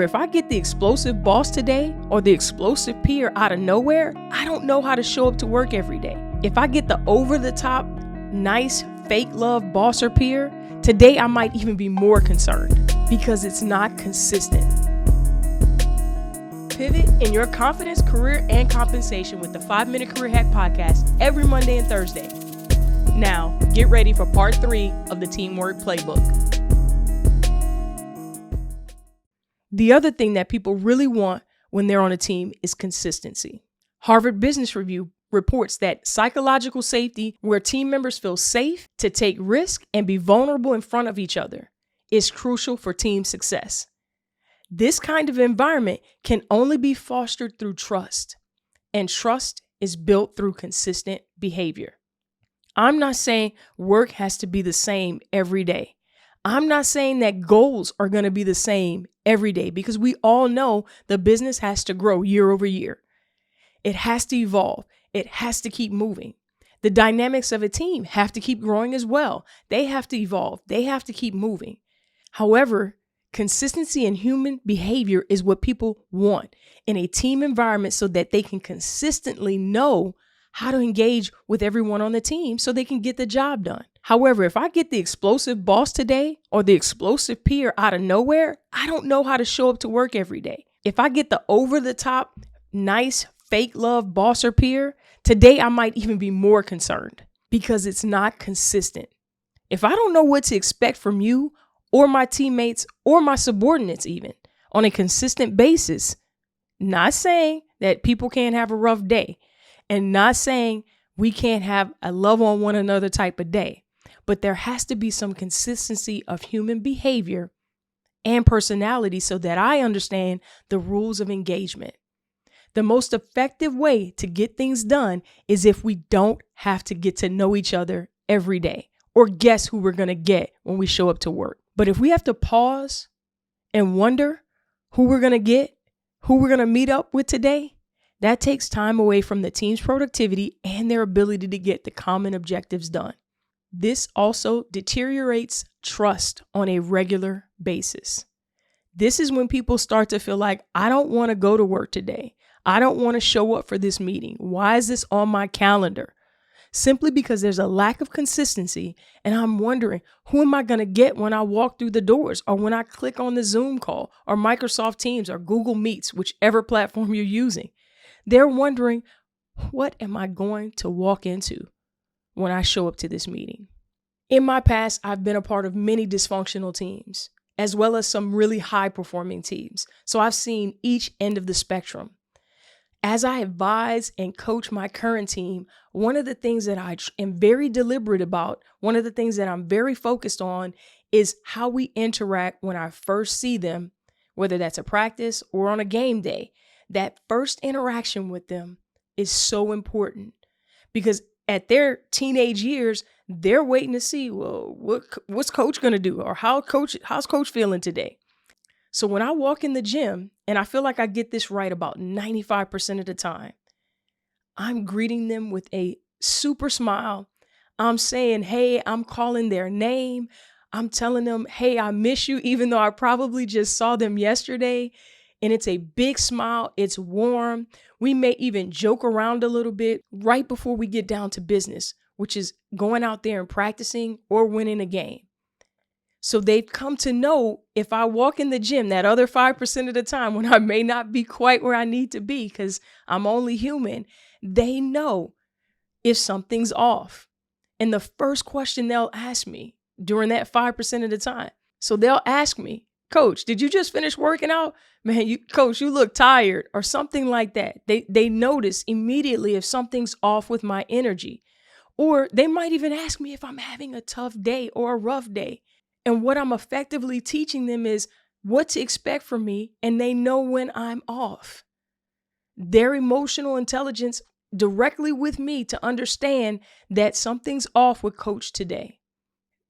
If I get the explosive boss today or the explosive peer out of nowhere, I don't know how to show up to work every day. If I get the over-the-top, nice, fake love boss or peer, today I might even be more concerned because it's not consistent. Pivot in your confidence, career, and compensation with the 5-Minute Career Hack Podcast every Monday and Thursday. Now, get ready for part 3 of the Teamwork Playbook. The other thing that people really want when they're on a team is consistency. Harvard Business Review reports that psychological safety, where team members feel safe to take risks and be vulnerable in front of each other, is crucial for team success. This kind of environment can only be fostered through trust, and trust is built through consistent behavior. I'm not saying work has to be the same every day. I'm not saying that goals are going to be the same every day, because we all know the business has to grow year over year. It has to evolve. It has to keep moving. The dynamics of a team have to keep growing as well. They have to evolve. They have to keep moving. However, consistency in human behavior is what people want in a team environment so that they can consistently know how to engage with everyone on the team so they can get the job done. However, if I get the explosive boss today or the explosive peer out of nowhere, I don't know how to show up to work every day. If I get the over-the-top, nice, fake love boss or peer, today I might even be more concerned because it's not consistent. If I don't know what to expect from you or my teammates or my subordinates even on a consistent basis, not saying that people can't have a rough day and not saying we can't have a love on one another type of day, but there has to be some consistency of human behavior and personality so that I understand the rules of engagement. The most effective way to get things done is if we don't have to get to know each other every day or guess who we're going to get when we show up to work. But if we have to pause and wonder who we're going to get, who we're going to meet up with today, that takes time away from the team's productivity and their ability to get the common objectives done. This also deteriorates trust on a regular basis. This is when people start to feel like, I don't want to go to work today. I don't want to show up for this meeting. Why is this on my calendar? Simply because there's a lack of consistency, and I'm wondering, who am I going to get when I walk through the doors or when I click on the Zoom call or Microsoft Teams or Google Meets, whichever platform you're using. They're wondering, what am I going to walk into when I show up to this meeting? In my past, I've been a part of many dysfunctional teams, as well as some really high-performing teams. So I've seen each end of the spectrum. As I advise and coach my current team, one of the things that I am very deliberate about, one of the things that I'm very focused on is how we interact when I first see them, whether that's a practice or on a game day. That first interaction with them is so important because at their teenage years, they're waiting to see, well, what's coach going to do or how's coach feeling today? So when I walk in the gym, and I feel like I get this right about 95% of the time, I'm greeting them with a super smile. I'm saying, hey, I'm calling their name. I'm telling them, hey, I miss you, even though I probably just saw them yesterday. And it's a big smile. It's warm. We may even joke around a little bit right before we get down to business, which is going out there and practicing or winning a game. So they've come to know if I walk in the gym that other 5% of the time when I may not be quite where I need to be because I'm only human, they know if something's off. And the first question they'll ask me during that 5% of the time. So they'll ask me, Coach, did you just finish working out? Man, Coach, you look tired or something like that. They notice immediately if something's off with my energy. Or they might even ask me if I'm having a tough day or a rough day. And what I'm effectively teaching them is what to expect from me, and they know when I'm off. Their emotional intelligence directly with me to understand that something's off with Coach today.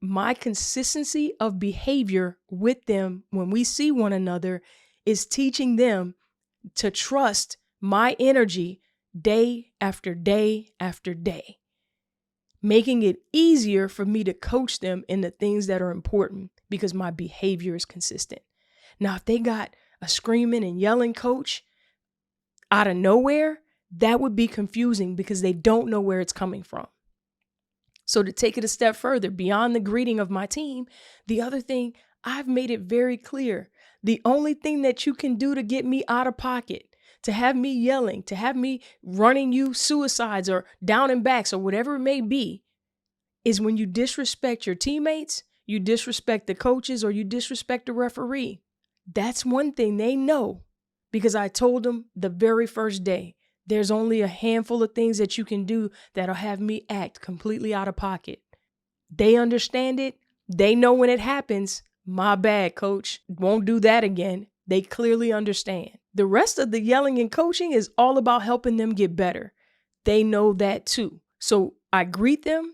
My consistency of behavior with them when we see one another is teaching them to trust my energy day after day after day, making it easier for me to coach them in the things that are important because my behavior is consistent. Now, if they got a screaming and yelling coach out of nowhere, that would be confusing because they don't know where it's coming from. So to take it a step further, beyond the greeting of my team, the other thing, I've made it very clear. The only thing that you can do to get me out of pocket, to have me yelling, to have me running you suicides or down and backs or whatever it may be, is when you disrespect your teammates, you disrespect the coaches, or you disrespect the referee. That's one thing they know, because I told them the very first day, there's only a handful of things that you can do that'll have me act completely out of pocket. They understand it. They know when it happens. My bad, coach. Won't do that again. They clearly understand. The rest of the yelling and coaching is all about helping them get better. They know that too. So I greet them.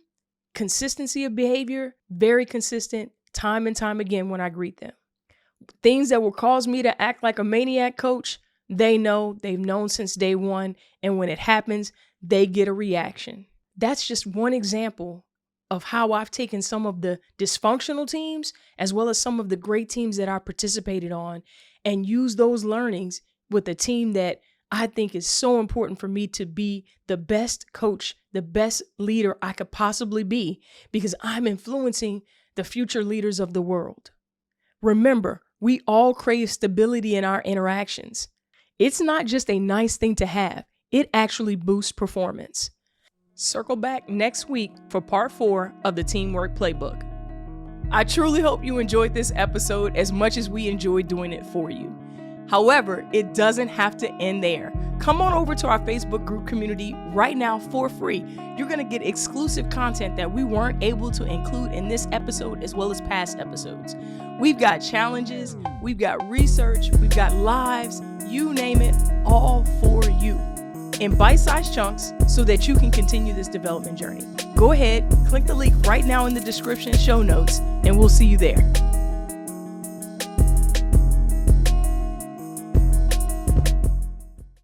Consistency of behavior, very consistent, time and time again when I greet them. Things that will cause me to act like a maniac, coach, they know, they've known since day one. And when it happens, they get a reaction. That's just one example of how I've taken some of the dysfunctional teams, as well as some of the great teams that I participated on, and used those learnings with a team that I think is so important for me to be the best coach, the best leader I could possibly be, because I'm influencing the future leaders of the world. Remember, we all crave stability in our interactions. It's not just a nice thing to have. It actually boosts performance. Circle back next week for part 4 of the Teamwork Playbook. I truly hope you enjoyed this episode as much as we enjoyed doing it for you. However, it doesn't have to end there. Come on over to our Facebook group community right now for free. You're going to get exclusive content that we weren't able to include in this episode as well as past episodes. We've got challenges, we've got research, we've got lives, you name it, all for you in bite-sized chunks so that you can continue this development journey. Go ahead, click the link right now in the description show notes, and we'll see you there.